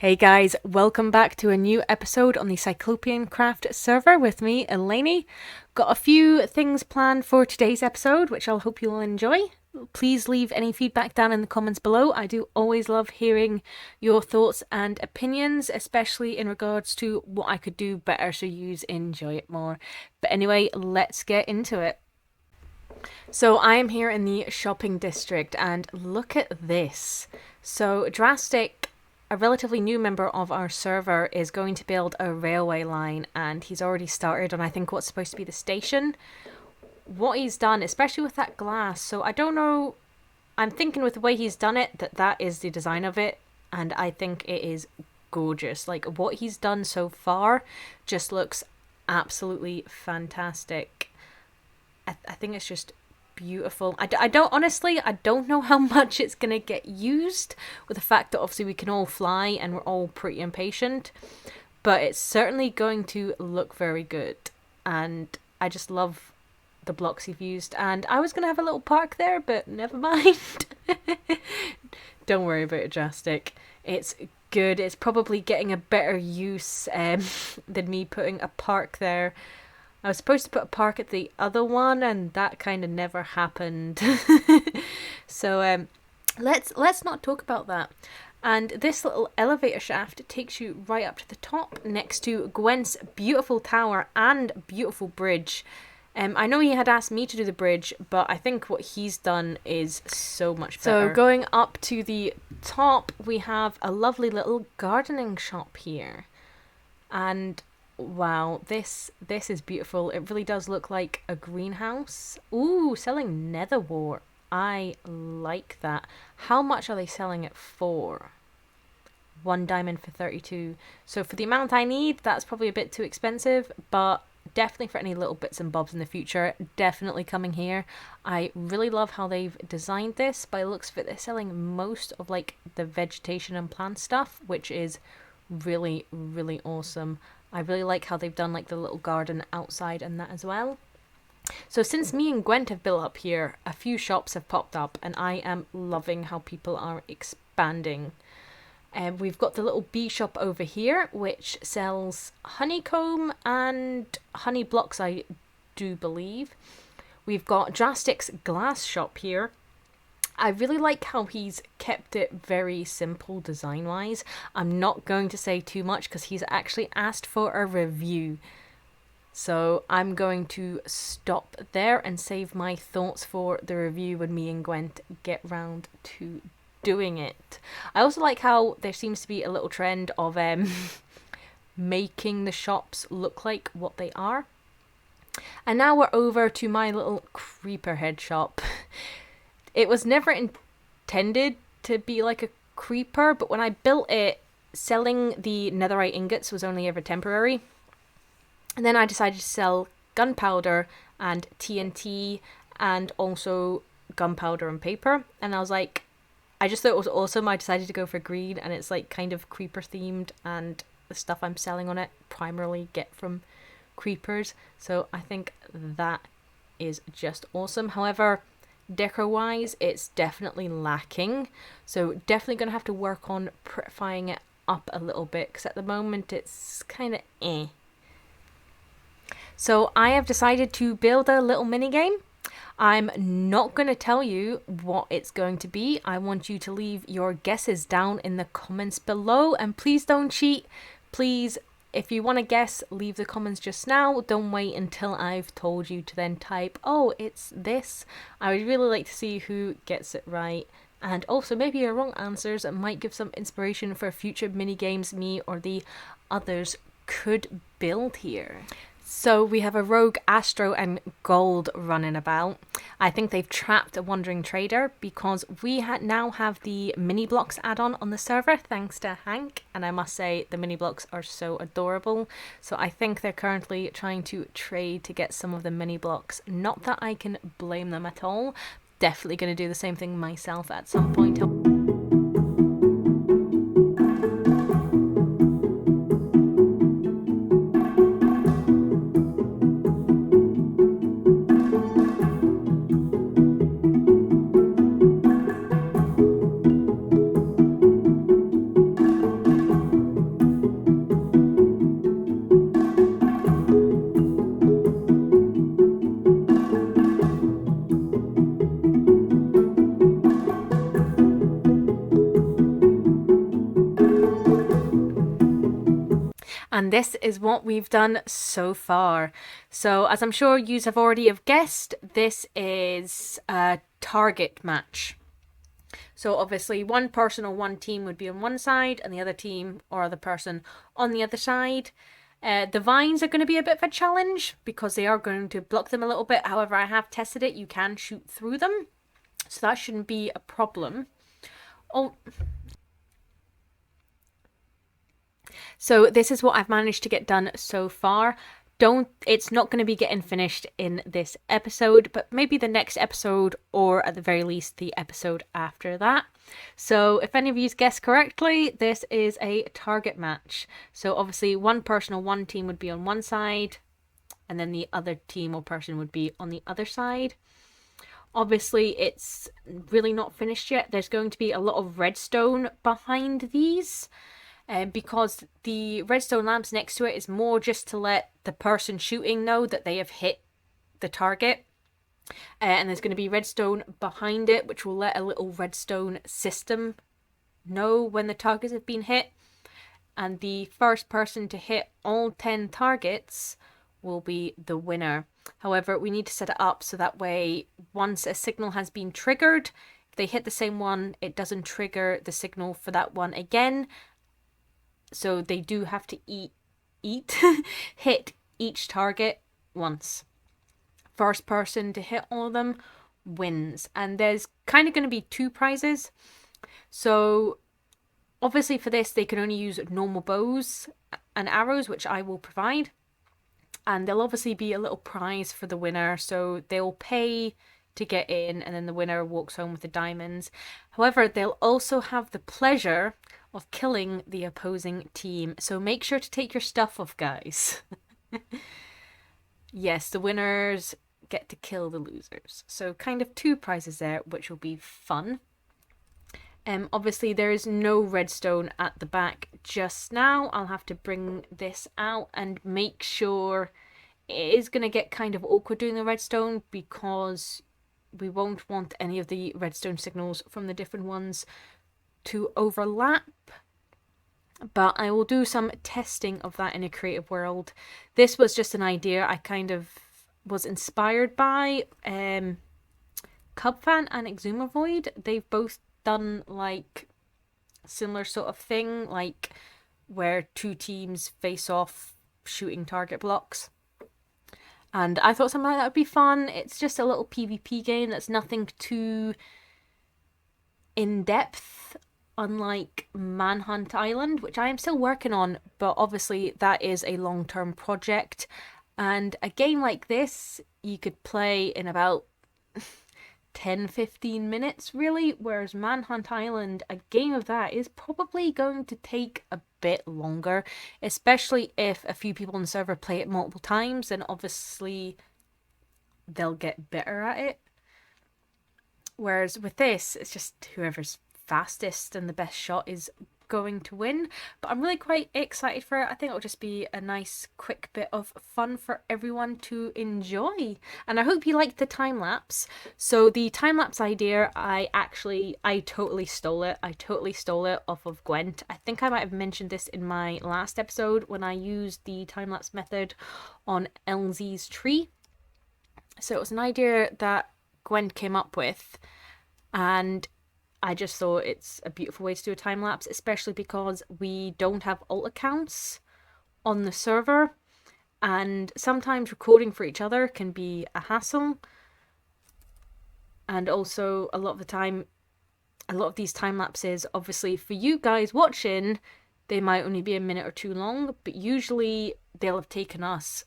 Hey guys, welcome back to a new episode on the CyclopeanCraft server with me, Elainey. Got a few things planned for today's episode, which I'll hope you'll enjoy. Please leave any feedback down in the comments below. I do always love hearing your thoughts and opinions, especially in regards to what I could do better so you enjoy it more. But anyway, let's get into it. So I am here in the shopping district and look at this. So Drastic, a relatively new member of our server, is going to build a railway line, and he's already started on I think what's supposed to be the station. What he's done, especially with that glass, so I don't know, I'm thinking with the way he's done it that is the design of it, and I think it is gorgeous. Like, what he's done so far just looks absolutely fantastic. I think it's just beautiful. I don't know how much it's gonna get used, with the fact that obviously we can all fly and we're all pretty impatient, but it's certainly going to look very good, and I just love the blocks you've used. And I was gonna have a little park there, but never mind. Don't worry about it, Drastic. It's good. It's probably getting a better use than me putting a park there. I was supposed to put a park at the other one, and that kind of never happened. So let's not talk about that. And this little elevator shaft takes you right up to the top, next to Gwent's beautiful tower and beautiful bridge. I know he had asked me to do the bridge, but I think what he's done is so much better. So going up to the top, we have a lovely little gardening shop here. And wow, this is beautiful. It really does look like a greenhouse. Ooh, selling nether wart. I like that. How much are they selling it for? 1 diamond for 32. So for the amount I need, that's probably a bit too expensive, but definitely for any little bits and bobs in the future, definitely coming here. I really love how they've designed this. By the looks of it, they're selling most of like the vegetation and plant stuff, which is really, really awesome. I really like how they've done like the little garden outside and that as well. So since me and Gwent have built up here, a few shops have popped up, and I am loving how people are expanding. We've got the little bee shop over here, which sells honeycomb and honey blocks, I do believe. We've got Drastic's glass shop here. I really like how he's kept it very simple design-wise. I'm not going to say too much because he's actually asked for a review. So I'm going to stop there and save my thoughts for the review when me and Gwent get round to doing it. I also like how there seems to be a little trend of making the shops look like what they are. And now we're over to my little creeper head shop. It was never intended to be like a creeper, but when I built it, selling the netherite ingots was only ever temporary. And then I decided to sell gunpowder and TNT and also gunpowder and paper. And I was like, I just thought it was awesome. I decided to go for green, and it's like kind of creeper themed, and the stuff I'm selling on it primarily get from creepers. So I think that is just awesome. However, deco wise, it's definitely lacking, so definitely gonna have to work on prettifying it up a little bit, because at the moment it's kind of So I have decided to build a little mini game. I'm not going to tell you what it's going to be. I want you to leave your guesses down in the comments below, and please don't cheat. Please, if you want to guess, leave the comments just now. Don't wait until I've told you to then type, oh, it's this. I would really like to see who gets it right. And also, maybe your wrong answers might give some inspiration for future mini games me or the others could build here. So we have a rogue Astro and Gold running about. I think they've trapped a wandering trader, because we now have the mini blocks add-on on the server thanks to Hank, and I must say the mini blocks are so adorable. So I think they're currently trying to trade to get some of the mini blocks. Not that I can blame them at all. Definitely going to do the same thing myself at some point. And this is what we've done so far. So as I'm sure you have already have guessed, this is a target match. So obviously one person or one team would be on one side and the other team or other person on the other side. The vines are going to be a bit of a challenge because they are going to block them a little bit. However, I have tested it. You can shoot through them. So that shouldn't be a problem. So this is what I've managed to get done so far. It's not going to be getting finished in this episode, but maybe the next episode, or at the very least the episode after that. So if any of you guessed correctly, this is a target match. So obviously one person or one team would be on one side, and then the other team or person would be on the other side. Obviously it's really not finished yet. There's going to be a lot of redstone behind these. Because the redstone lamps next to it is more just to let the person shooting know that they have hit the target. And there's going to be redstone behind it, which will let a little redstone system know when the targets have been hit. And the first person to hit all 10 targets will be the winner. However, we need to set it up so that way once a signal has been triggered, if they hit the same one, it doesn't trigger the signal for that one again. So they do have to hit each target once. First person to hit all of them wins. And there's kind of going to be 2 prizes. So obviously for this, they can only use normal bows and arrows, which I will provide. And there'll obviously be a little prize for the winner. So they'll pay to get in, and then the winner walks home with the diamonds. However, they'll also have the pleasure of killing the opposing team. So make sure to take your stuff off, guys. Yes, the winners get to kill the losers. So kind of 2 prizes there, which will be fun. Obviously, there is no redstone at the back just now. I'll have to bring this out and make sure. It is going to get kind of awkward doing the redstone because we won't want any of the redstone signals from the different ones to overlap, but I will do some testing of that in a creative world. This was just an idea I kind of was inspired by Cubfan and Exumavoid. They've both done like similar sort of thing, like where 2 teams face off shooting target blocks. And I thought something like that would be fun. It's just a little PvP game that's nothing too in-depth, unlike Manhunt Island, which I am still working on, but obviously that is a long-term project. And a game like this, you could play in about 10-15 minutes, really, whereas Manhunt Island, a game of that is probably going to take a bit longer, especially if a few people on the server play it multiple times, then obviously they'll get better at it. Whereas with this, it's just whoever's fastest and the best shot is going to win. But I'm really quite excited for it. I think it'll just be a nice quick bit of fun for everyone to enjoy. And I hope you liked the time lapse. So the time lapse idea, I totally stole it. I totally stole it off of Gwent. I think I might have mentioned this in my last episode when I used the time lapse method on LZ's tree. So it was an idea that Gwent came up with, and I just thought it's a beautiful way to do a time lapse, especially because we don't have alt accounts on the server, and sometimes recording for each other can be a hassle. And also a lot of the time, a lot of these time lapses, obviously for you guys watching, they might only be a minute or 2 long, but usually they'll have taken us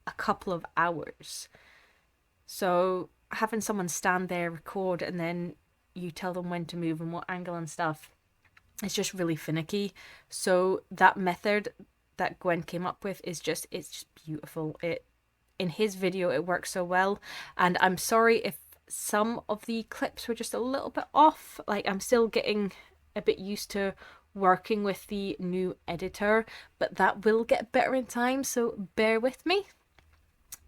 a couple of hours. So having someone stand there, record, and then you tell them when to move and what angle and stuff, it's just really finicky. So that method that Gwen came up with is just, it's just beautiful. In his video it works so well, and I'm sorry if some of the clips were just a little bit off. Like, I'm still getting a bit used to working with the new editor, but that will get better in time, so bear with me.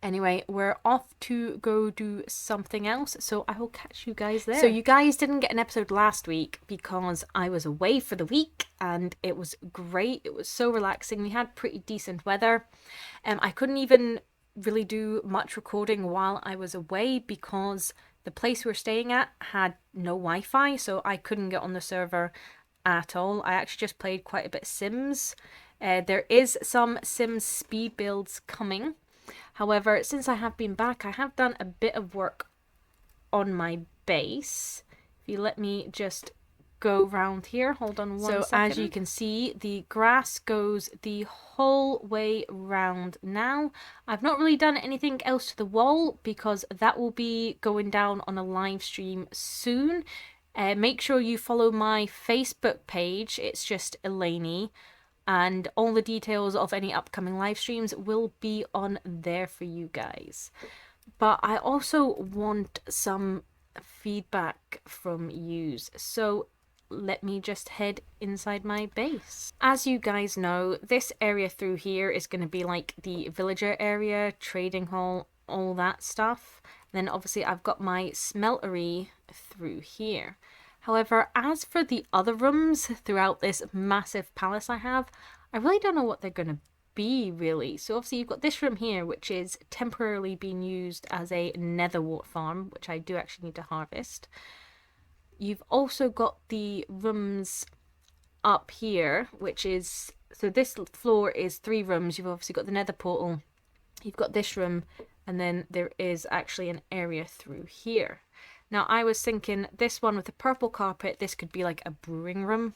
Anyway, we're off to go do something else, so I will catch you guys there. So you guys didn't get an episode last week because I was away for the week, and it was great. It was so relaxing. We had pretty decent weather. I couldn't even really do much recording while I was away because the place we were staying at had no Wi-Fi, so I couldn't get on the server at all. I actually just played quite a bit of Sims. There is some Sims speed builds coming. However, since I have been back, I have done a bit of work on my base. If you let me just go round here, hold on one second. So as you can see, the grass goes the whole way round now. I've not really done anything else to the wall because that will be going down on a live stream soon. Make sure you follow my Facebook page. It's just Elainey. And all the details of any upcoming live streams will be on there for you guys. But I also want some feedback from yous. So let me just head inside my base. As you guys know, this area through here is going to be like the villager area, trading hall, all that stuff. And then obviously I've got my smeltery through here. However, as for the other rooms throughout this massive palace I have, I really don't know what they're going to be, really. So obviously you've got this room here, which is temporarily being used as a nether wart farm, which I do actually need to harvest. You've also got the rooms up here, which is... So this floor is 3 rooms. You've obviously got the nether portal. You've got this room, and then there is actually an area through here. Now, I was thinking this one with the purple carpet, this could be like a brewing room.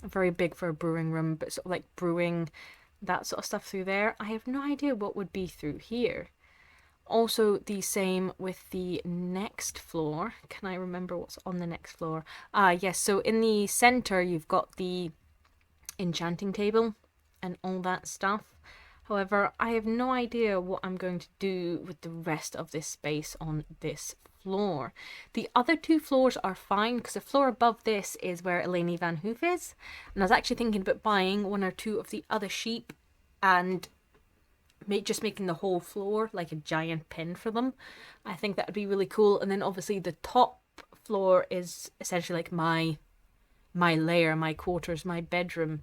Very big for a brewing room, but sort of like brewing, that sort of stuff through there. I have no idea what would be through here. Also the same with the next floor. Can I remember what's on the next floor? Yes, so in the center you've got the enchanting table and all that stuff. However, I have no idea what I'm going to do with the rest of this space on this floor. The other 2 floors are fine because the floor above this is where Elainey Van Hoof is. And I was actually thinking about buying 1 or 2 of the other sheep and just making the whole floor like a giant pen for them. I think that would be really cool. And then obviously the top floor is essentially like my lair, my quarters, my bedroom.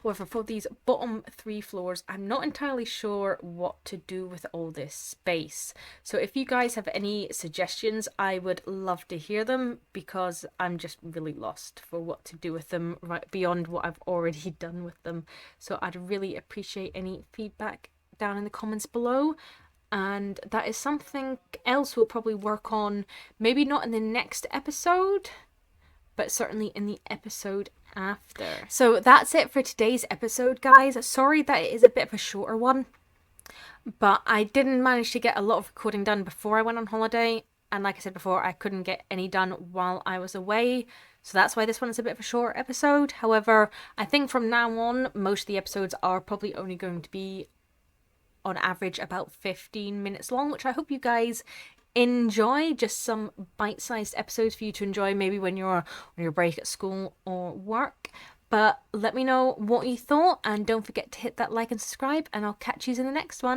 However, for these bottom 3 floors, I'm not entirely sure what to do with all this space. So if you guys have any suggestions, I would love to hear them because I'm just really lost for what to do with them right beyond what I've already done with them. So I'd really appreciate any feedback down in the comments below. And that is something else we'll probably work on, maybe not in the next episode, but certainly in the episode after. So that's it for today's episode, guys. Sorry that it is a bit of a shorter one, but I didn't manage to get a lot of recording done before I went on holiday, and like I said before, I couldn't get any done while I was away, so that's why this one is a bit of a short episode. However, I think from now on most of the episodes are probably only going to be on average about 15 minutes long, which I hope you guys enjoy. Just some bite-sized episodes for you to enjoy maybe when you're on your break at school or work. But let me know what you thought, and don't forget to hit that like and subscribe, and I'll catch you in the next one.